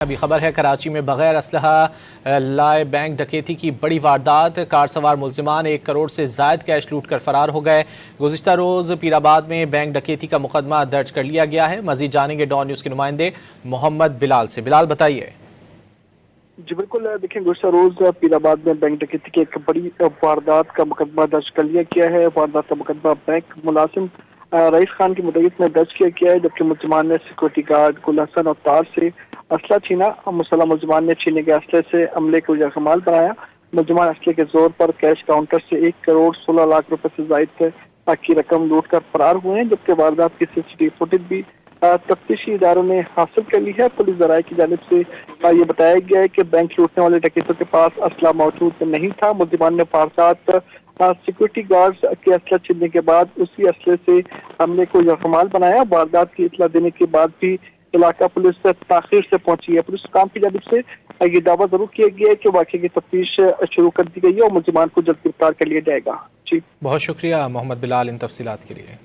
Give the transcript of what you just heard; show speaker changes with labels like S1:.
S1: ابھی خبر ہے کراچی میں بغیر اسلحہ لائے بینک ڈکیتی کی بڑی واردات، کار سوار ملزمان 1 کروڑ سے زائد کیش لوٹ کر فرار ہو گئے۔ گزشتہ روز پیر آباد میں بینک ڈکیتی کا مقدمہ درج کر لیا گیا ہے۔ مزید جانیں گے ڈان نیوز کے نمائندے محمد بلال سے۔ بلال بتائیے۔
S2: جی بالکل، دیکھیں گزشتہ روز پیر آباد میں بینک ڈکیتی کی ایک بڑی واردات کا مقدمہ درج کر لیا گیا ہے۔ واردات کا مقدمہ بینک ملازم رئیس خان کی مدعیت میں درج کیا گیا ہے، جبکہ ملزمان نے سیکورٹی گارڈ گل حسن اور تاج سے اسلحہ چھینا۔ مسلح ملزمان نے چھینے گئے اسلحے سے عملے کو یرغمال بنایا۔ ملزمان اسلحے کے زور پر کیش کاؤنٹر سے 1 کروڑ 16 لاکھ روپے سے زائد کی رقم لوٹ کر فرار ہوئے ہیں، جبکہ واردات کی CCTV فوٹیج بھی تفتیشی اداروں نے حاصل کر لی ہے۔ پولیس ذرائع کی جانب سے یہ بتایا گیا ہے کہ بینک لوٹنے والے ڈکیتوں کے پاس اسلحہ موجود نہیں تھا۔ ملزمان نے فارسات سیکورٹی گارڈز کے اسلحہ چھیننے کے بعد اسی اسلحے سے حملے کو یرغمال بنایا۔ واردات کی اطلاع دینے کے بعد بھی علاقہ پولیس تاخیر سے پہنچی ہے۔ پولیس حکام کی جانب سے یہ دعویٰ ضرور کیا گیا ہے کہ واقعے کی تفتیش شروع کر دی گئی ہے اور ملزمان کو جلد گرفتار کر لیا جائے گا۔
S1: بہت شکریہ محمد بلال ان تفصیلات کے لیے۔